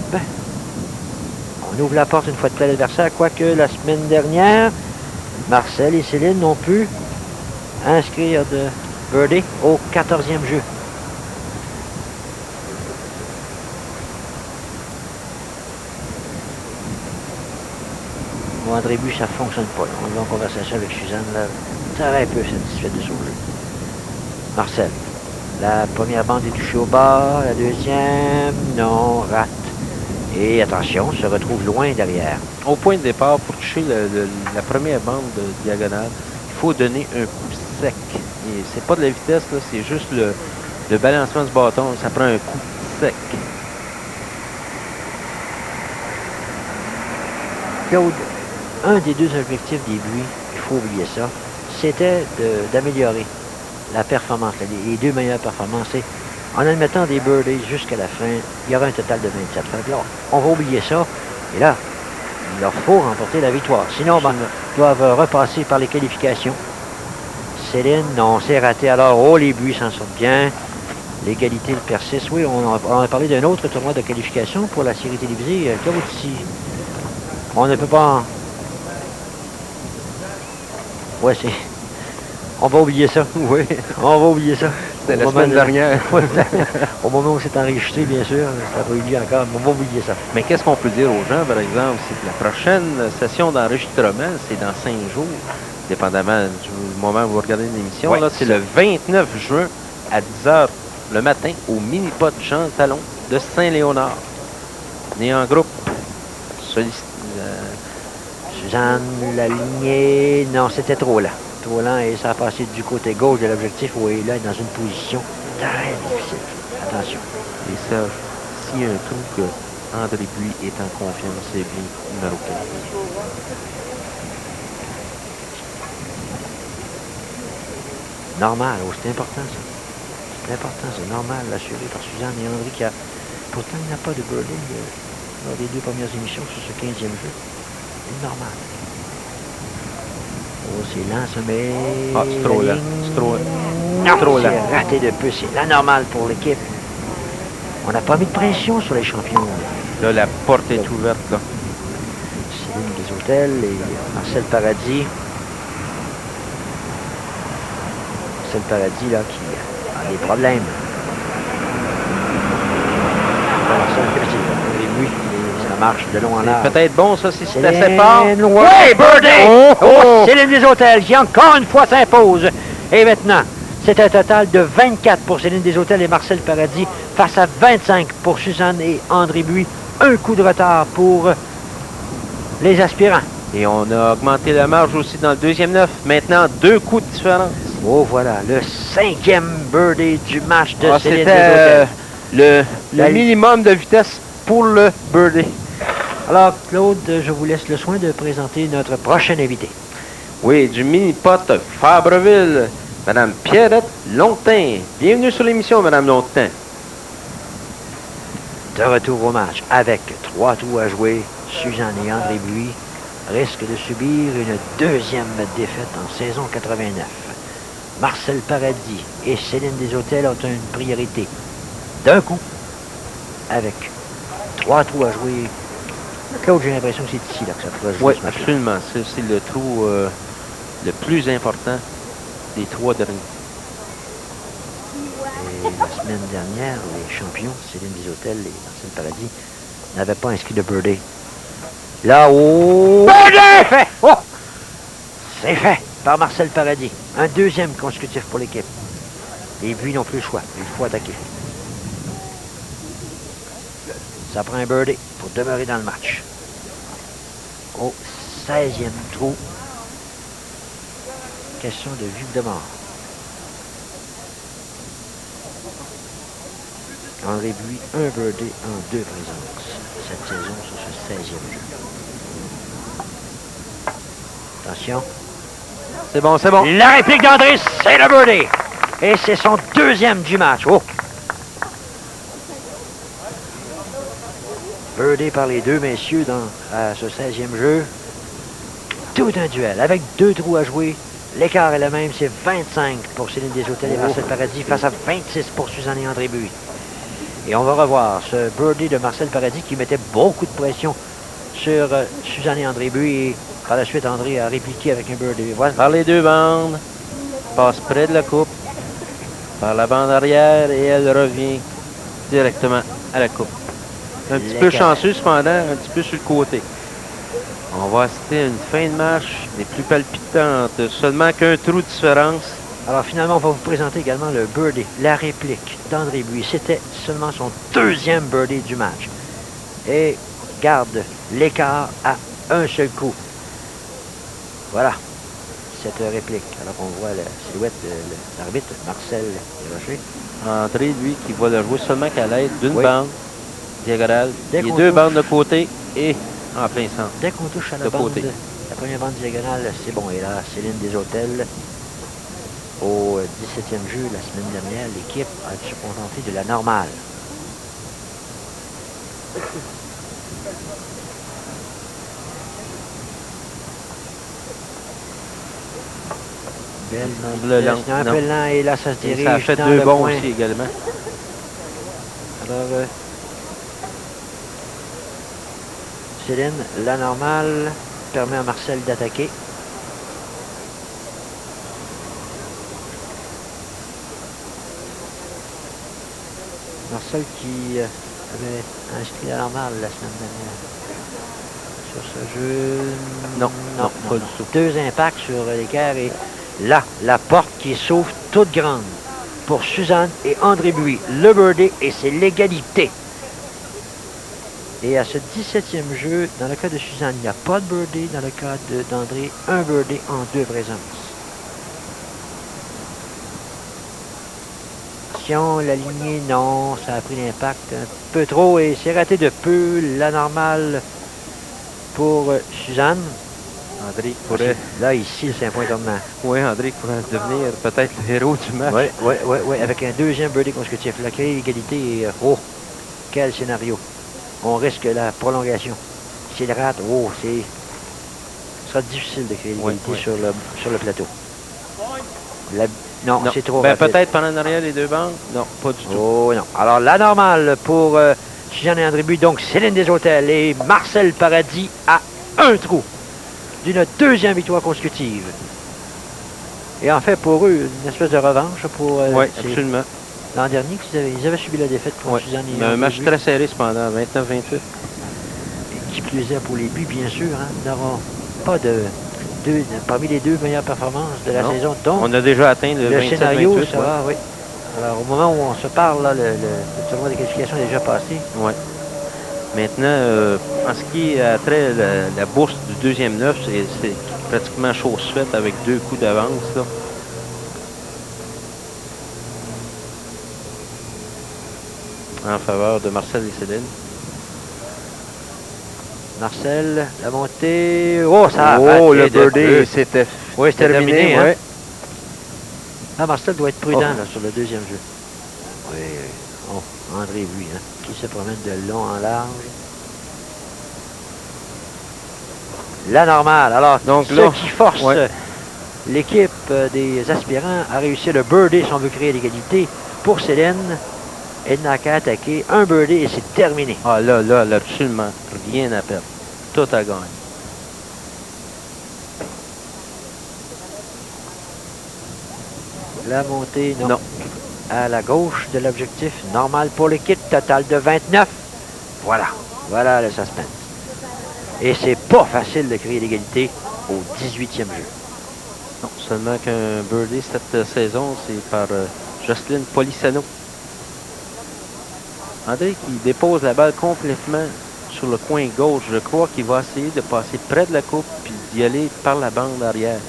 On ouvre la porte une fois de plus à l'adversaire, quoique la semaine dernière, Marcel et Céline n'ont pu inscrire de birdie au 14e jeu. Bon, André Buch, ça ne fonctionne pas. On est en conversation avec Suzanne, là, très peu satisfaite de son jeu. Marcel. La première bande est touchée au bas, la deuxième, non, rate. Et attention, se retrouve loin derrière. Au point de départ, pour toucher la première bande diagonale, il faut donner un coup sec. Et c'est pas de la vitesse, là, c'est juste le balancement du bâton. Ça prend un coup sec. Claude, un des deux objectifs des buts, il faut oublier ça, c'était d'améliorer la performance, les deux meilleures performances. Et en admettant des birdies jusqu'à la fin, il y aura un total de 27. Là, on va oublier ça. Et là, il leur faut remporter la victoire. Sinon, ils doivent repasser par les qualifications. Céline, non, c'est raté. Alors, oh, les buts s'en sortent bien. L'égalité persiste. Oui, on a parlé d'un autre tournoi de qualification pour la série télévisée. Claude, si on ne peut pas... Ouais, c'est... On va oublier ça. Oui, on va oublier ça. C'était la semaine dernière. Au moment où c'est enregistré, bien sûr, ça n'a pas eu lieu encore, mais on va oublier ça. Mais qu'est-ce qu'on peut dire aux gens, par exemple, c'est que la prochaine session d'enregistrement, c'est dans 5 jours, dépendamment du moment où vous regardez l'émission. Ouais, là, c'est le 29 juin à 10h le matin au mini-pot Jean Talon de Saint-Léonard. Né en groupe. Suzanne, la lignée, non, c'était trop lent. Trop lent et ça a passé du côté gauche de l'objectif où il est là, dans une position très difficile. Attention. Et ça, s'il y a un trou que André Buis est en confiance, c'est bien numéro 4. Normal, oh, c'est important ça. C'est important, c'est normal, assuré par Suzanne et André qui a... Pourtant, il n'y a pas de birdie lors des deux premières émissions sur ce 15e jeu. C'est normal. Oh, c'est lent, ça, mais... Ah, c'est trop lent. C'est trop lent. Non, trop lent. c'est raté de peu. C'est la normale pour l'équipe. On n'a pas mis de pression sur les champions. Là, la porte est ouverte, là. Céline Desautels et Marcel Paradis. Marcel Paradis, là, qui a des problèmes. Oui, ça marche de long en large. C'est peut-être bon, ça, si c'est assez Céline, fort. oui, birdie! Oh! Oh, Céline Desautels qui encore une fois s'impose. Et maintenant, c'est un total de 24 pour Céline Desautels et Marcel Paradis face à 25 pour Suzanne et André Buis. Un coup de retard pour les aspirants. Et on a augmenté la marge aussi dans le deuxième 9. Maintenant, 2 coups de différence. Oh, voilà, le 5e birdie du match de Céline C'était Desautels. le minimum de vitesse pour le birdie. Alors, Claude, je vous laisse le soin de présenter notre prochain invité. Oui, du mini-pot Fabreville, Madame Pierrette Longtin. Bienvenue sur l'émission, Madame Longtin. De retour au match avec 3 trous à jouer, Suzanne et André Buis risquent de subir une deuxième défaite en saison 89. Marcel Paradis et Céline Desautels ont une priorité d'un coup avec 3 trous à jouer. Claude, j'ai l'impression que c'est ici là, que ça pourrait jouer. Oui, ce match-là. absolument. C'est le trou le plus important des 3 derniers. Et la semaine dernière, les champions, Céline Desautels et Marcel Paradis, n'avaient pas inscrit de birdie. Là, oh! Birdie! Fait! Oh! C'est fait par Marcel Paradis. Un deuxième consécutif pour l'équipe. Et puis, ils n'ont plus le choix. Il faut attaquer. Ça prend un birdie pour demeurer dans le match. Au 16e trou. Question de vue de mort. André Buis, un birdie en 2 présences. cette saison sur ce 16e jeu. Attention. C'est bon, c'est bon. La réplique d'André, c'est le birdie. Et c'est son deuxième du match. Oh! Birdie par les deux messieurs à ce 16e jeu. Tout un duel avec 2 trous à jouer. L'écart est le même, c'est 25 pour Céline Desautels et Marcel Paradis face à 26 pour Suzanne et André Buis. Et on va revoir ce birdie de Marcel Paradis qui mettait beaucoup de pression sur Suzanne et André Buis. Et par la suite, André a répliqué avec un birdie. Voilà. Par les deux bandes, passe près de la coupe, par la bande arrière et elle revient directement à la coupe. Un petit peu chanceux cependant, un petit peu sur le côté. On va assister à une fin de marche des plus palpitantes, seulement qu'un trou de différence. Alors finalement, on va vous présenter également le birdie, la réplique d'André Buis. C'était seulement son deuxième birdie du match. Et garde l'écart à un seul coup. Voilà, cette réplique. Alors on voit la silhouette de l'arbitre, Marcel Desrochers. André, lui, qui va le jouer seulement qu'à l'aide d'une Oui. bande diagonale. Dès Les qu'on deux touche- bandes de côté et en plein centre. Dès qu'on touche à la De bande, côté. la première bande diagonale, c'est bon. Et là, Céline Desautels, au 17e jeu la semaine dernière, l'équipe a dû se contenter de la normale. Belle Le lent, un non. peu lent et là, ça se Et dirige ça a fait dans 2 le bons point. aussi également. Alors, Céline, la normale permet à Marcel d'attaquer. Marcel qui avait inscrit la normale la semaine dernière. Sur ce jeu... Non, pas du tout. 2 impacts sur l'équerre et là, la porte qui s'ouvre toute grande pour Suzanne et André Buis. Le birdie et c'est l'égalité. Et à ce 17e jeu, dans le cas de Suzanne, il n'y a pas de birdie. Dans le cas d'André, un birdie en 2 présences. Attention, la lignée, non, ça a pris l'impact un peu trop et c'est raté de peu. La normale pour Suzanne. André pourrait... Là, ici, c'est un point tournant. Oui, André pourrait devenir peut-être le héros du match. Oui, avec un deuxième birdie consécutif. La clé d'égalité et oh, quel scénario. On risque la prolongation. S'il rate, oh, ce sera difficile de créer l'égalité sur le plateau. Non, c'est trop rapide. Peut-être pendant en arrière les deux bandes. Non, pas du tout. Oh non. Alors, la normale pour Suzanne et André Buis, donc Céline Desautels et Marcel Paradis à un trou d'une deuxième victoire consécutive. Et en fait, pour eux, une espèce de revanche pour Oui, absolument. l'an dernier, ils avaient subi la défaite contre Suzanne et un André match Buis. très serré cependant, 29-28. Et qui plus est pour les buts, bien sûr. Hein, nous n'avons pas parmi les 2 meilleures performances de la saison. Donc, on a déjà atteint le 27-28. scénario, ça va, oui. Alors, au moment où on se parle, là, le tournoi de qualification est déjà passé. Oui. Maintenant, en ce qui a trait la bourse du deuxième 9, c'est pratiquement chose faite avec 2 coups d'avance. Là. En faveur de Marcel et Céline. Marcel, la montée. Oh, ça a le raté de peu. birdie, c'était terminé, hein? ouais. Ah, Marcel doit être prudent là, sur le deuxième jeu. Oui. Oh, André Buis, hein, qui se promène de long en large. La normale. Alors, donc, ce là, qui force l'équipe des aspirants à réussir le birdie si on veut créer l'égalité. Pour Céline, elle n'a qu'à attaquer un birdie et c'est terminé. Ah là, absolument rien à perdre. Tout à gagner. La montée, non. À la gauche de l'objectif normal pour l'équipe, total de 29. Voilà le suspense. Et c'est pas facile de créer l'égalité au 18e jeu. Non, seulement qu'un birdie cette saison, c'est par Jocelyne Polissano. André qui dépose la balle complètement sur le coin gauche. Je crois qu'il va essayer de passer près de la coupe puis d'y aller par la bande arrière.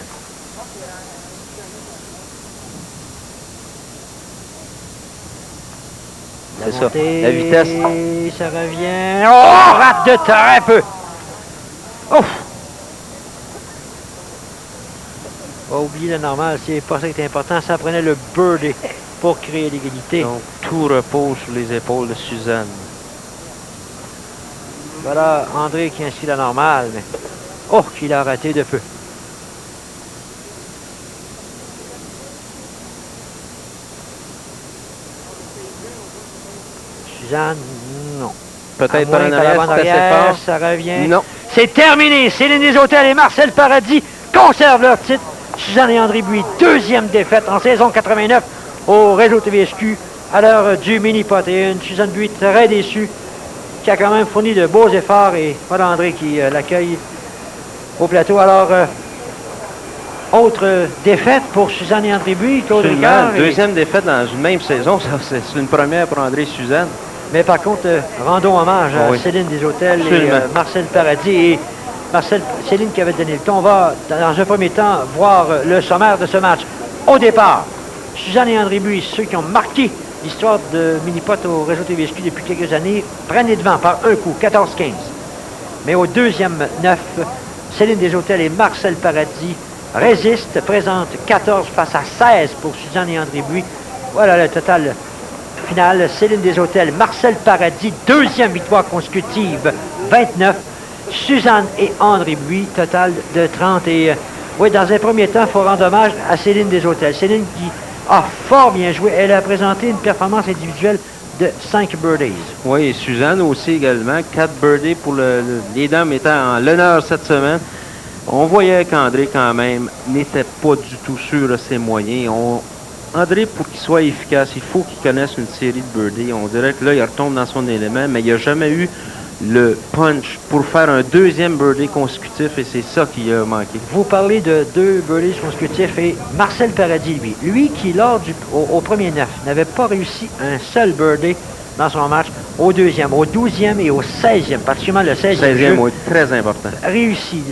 C'est ça, montée, la vitesse. Ça revient. Oh, rate de très peu. Ouf! On va oublier le normal, c'est pas ça qui est important. Ça prenait le birdie pour créer l'égalité. Donc, tout repose sur les épaules de Suzanne. Voilà André qui inscrit la normale, mais oh, qu'il a raté de peu. Suzanne, non. Peut-être À moins par en qu'à l'avant arrière, c'est assez arrière, fort. ça revient. Non. C'est terminé. Céline Desautels et Marcel Paradis conservent leur titre. Suzanne et André Buis, deuxième défaite en saison 89 au réseau TVSQ à l'heure du mini-pot. Et une Suzanne Buis très déçue qui a quand même fourni de beaux efforts. Et voilà André qui l'accueille au plateau. Alors, autre défaite pour Suzanne et André Buis. Claude Absolument. Ricard. Deuxième défaite dans une même saison, ça, c'est une première pour André et Suzanne. Mais par contre, rendons hommage à Oui. Céline Desautels et Absolument. Marcel Paradis. Et Céline qui avait donné le ton. On va, dans un premier temps, voir le sommaire de ce match. Au départ, Suzanne et André Buis, ceux qui ont marqué l'histoire de Minipot au réseau TVSQ depuis quelques années, prennent les devants par un coup, 14-15. Mais au deuxième 9, Céline Desautels et Marcel Paradis résistent, présentent 14 face à 16 pour Suzanne et André Buis. Voilà le total final. Céline Desautels, Marcel Paradis, deuxième victoire consécutive, 29. Suzanne et André Buis, total de 30. Et oui, dans un premier temps, il faut rendre hommage à Céline Desautels. Céline qui a fort bien joué. Elle a présenté une performance individuelle de 5 birdies. Oui, et Suzanne aussi également. 4 birdies pour les dames étant en l'honneur cette semaine. On voyait qu'André, quand même, n'était pas du tout sûr de ses moyens. André, pour qu'il soit efficace, il faut qu'il connaisse une série de birdies. On dirait que là, il retombe dans son élément, mais il n'a jamais eu le punch pour faire un deuxième birdie consécutif, et c'est ça qui a manqué. Vous parlez de 2 birdies consécutifs et Marcel Paradis, lui qui, au premier 9, n'avait pas réussi un seul birdie dans son match, au deuxième, au 12e et au 16e, particulièrement le 16e. 16e, oui, très important. Réussit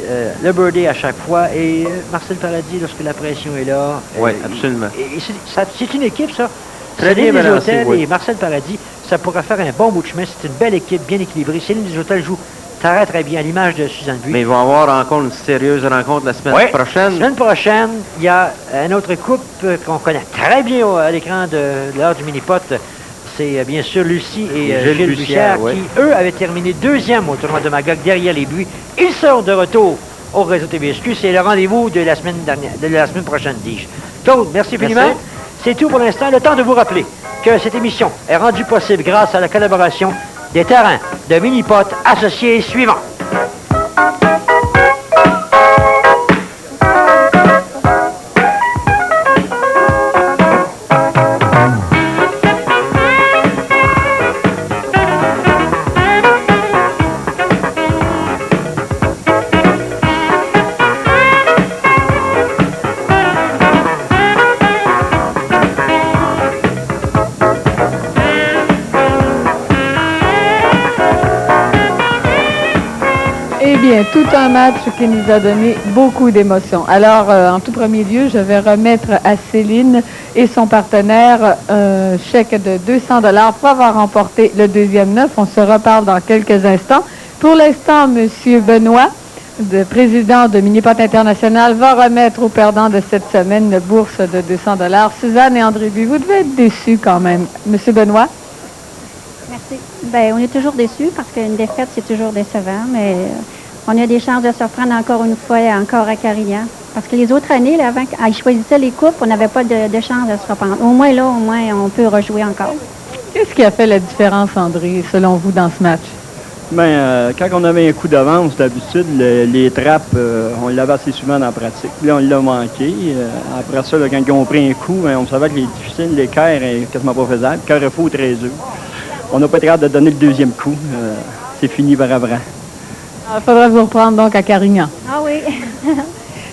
le birdie à chaque fois. Et Marcel Paradis, lorsque la pression est là... Oui, absolument. Et c'est une équipe, ça. Très bien Céline balancé, Desautels oui. et Marcel Paradis, ça pourrait faire un bon bout de chemin. C'est une belle équipe, bien équilibrée. Céline Desautels joue très, très bien, à l'image de Suzanne Buis. Mais ils vont avoir encore une sérieuse rencontre la semaine Oui. prochaine. La semaine prochaine, il y a un autre couple qu'on connaît très bien à l'écran de l'heure du mini-pot. C'est bien sûr Lucie et Gilles Bussière oui. qui, eux, avaient terminé deuxième au tournoi de Magog derrière les Buis. Ils seront de retour au réseau TVSQ. C'est le rendez-vous de la semaine prochaine, dis-je. Claude, merci infiniment. C'est tout pour l'instant. Le temps de vous rappeler que cette émission est rendue possible grâce à la collaboration des terrains de mini-pot associés suivants. Eh bien, tout un match qui nous a donné beaucoup d'émotions. Alors, en tout premier lieu, je vais remettre à Céline et son partenaire un chèque de 200 $ pour avoir remporté le deuxième 9. On se reparle dans quelques instants. Pour l'instant, M. Benoît, le président de Minipot International, va remettre aux perdants de cette semaine une bourse de 200 $. Suzanne et André Buis, vous devez être déçus quand même. M. Benoît? Merci. Bien, on est toujours déçus parce qu'une défaite, c'est toujours décevant, mais on a des chances de se reprendre encore une fois, encore à Carignan. Parce que les autres années, là, avant qu'ils choisissaient les coupes, on n'avait pas de chance de se reprendre. Au moins, là, on peut rejouer encore. Qu'est-ce qui a fait la différence, André, selon vous, dans ce match? Bien, quand on avait un coup d'avance, d'habitude, les trappes, on l'avait assez souvent dans la pratique. Puis là, on l'a manqué. Après ça, là, quand ils ont pris un coup, ben, on savait que les difficiles, l'équerre est quasiment pas faisable. Cœur est faux, 13 œufs. On n'a pas été capable de donner le deuxième coup. C'est fini par après. Il faudrait vous reprendre donc à Carignan. Ah oui.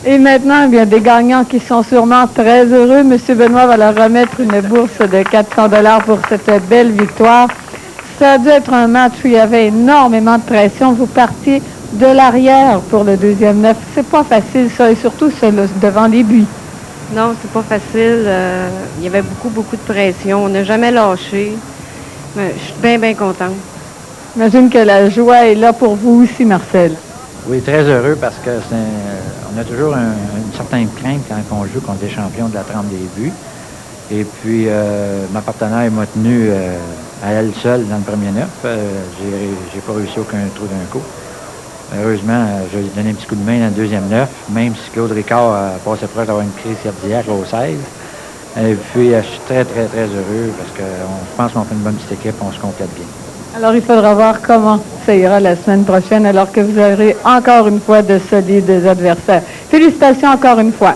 Et maintenant, eh bien, des gagnants qui sont sûrement très heureux. M. Benoît va leur remettre une bourse de 400 $ pour cette belle victoire. Ça a dû être un match où il y avait énormément de pression. Vous partiez de l'arrière pour le deuxième 9. C'est pas facile, ça, et surtout devant les buts. Non, c'est pas facile. Il y avait beaucoup de pression. On n'a jamais lâché. Je suis bien, bien contente. J'imagine que la joie est là pour vous aussi, Marcel. Oui, très heureux parce que on a toujours une certaine crainte quand on joue contre des champions de la trempe des buts. Et puis, ma partenaire m'a tenu à elle seule dans le premier neuf. J'ai pas réussi aucun trou d'un coup. Heureusement, je lui ai donné un petit coup de main dans le deuxième neuf, même si Claude Ricard a passé proche d'avoir une crise cardiaque au 16. Et puis, je suis très, très, très heureux parce que je pense qu'on fait une bonne petite équipe, on se complète bien. Alors, il faudra voir comment ça ira la semaine prochaine, alors que vous aurez encore une fois de solides adversaires. Félicitations encore une fois.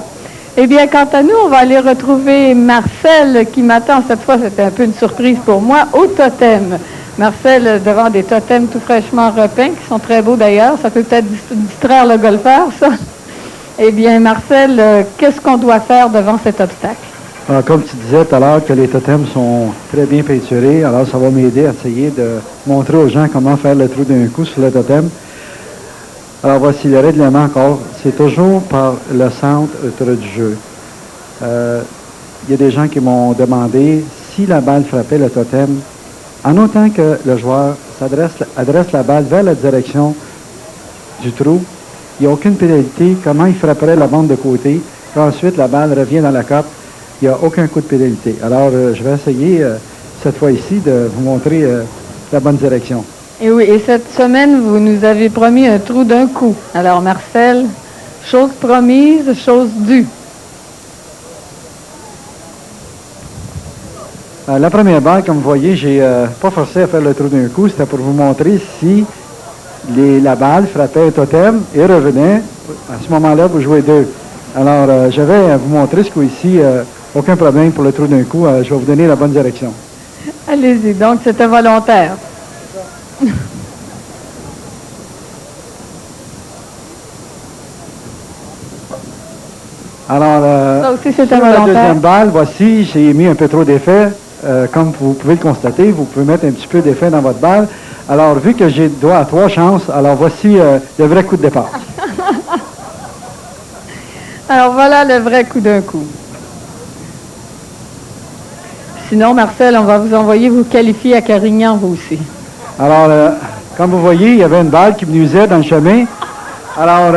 Eh bien, quant à nous, on va aller retrouver Marcel qui m'attend. Cette fois, c'était un peu une surprise pour moi, au totem. Marcel, devant des totems tout fraîchement repeints, qui sont très beaux d'ailleurs. Ça peut peut-être distraire le golfeur, ça. Eh bien, Marcel, qu'est-ce qu'on doit faire devant cet obstacle? Alors, comme tu disais tout à l'heure que les totems sont très bien peinturés, alors ça va m'aider à essayer de montrer aux gens comment faire le trou d'un coup sur le totem. Alors voici le règlement encore. C'est toujours par le centre du jeu. Il y a des gens qui m'ont demandé si la balle frappait le totem, en autant que le joueur adresse la balle vers la direction du trou, il n'y a aucune pénalité. Comment il frapperait la bande de côté, puis ensuite la balle revient dans la cope, il n'y a aucun coup de pénalité. Alors je vais essayer cette fois-ci de vous montrer la bonne direction. Et oui, et cette semaine, vous nous avez promis un trou d'un coup. Alors, Marcel, chose promise, chose due. La première balle, comme vous voyez, j'ai pas forcé à faire le trou d'un coup. C'était pour vous montrer si la balle frappait un totem et revenait. À ce moment-là, vous jouez deux. Alors, je vais vous montrer ce coup-ci. Aucun problème pour le trou d'un coup. Je vais vous donner la bonne direction. Allez-y, donc c'était volontaire. Alors, ça aussi, c'était sur la volontaire. deuxième balle, voici, j'ai mis un peu trop d'effet. Comme vous pouvez le constater, vous pouvez mettre un petit peu d'effet dans votre balle. Alors, vu que j'ai droit à 3 chances, alors voici le vrai coup de départ. Alors, voilà le vrai coup d'un coup. Sinon, Marcel, on va vous envoyer vous qualifier à Carignan, vous aussi. Alors, comme vous voyez, il y avait une balle qui me nuisait dans le chemin. Alors,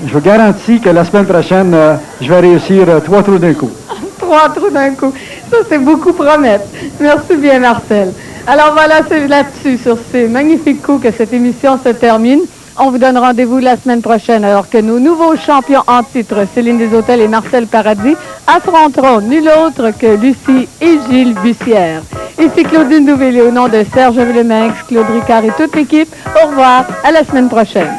je vous garantis que la semaine prochaine, je vais réussir 3 trous d'un coup. 3 trous d'un coup. Ça, c'est beaucoup promettre. Merci bien, Marcel. Alors voilà, c'est là-dessus, sur ces magnifiques coups, que cette émission se termine. On vous donne rendez-vous la semaine prochaine, alors que nos nouveaux champions en titre, Céline Desautels et Marcel Paradis, affronteront nul autre que Lucie et Gilles Bussière. Ici Claudine Douvelé, au nom de Serge Villeminx, Claude Ricard et toute l'équipe. Au revoir, à la semaine prochaine.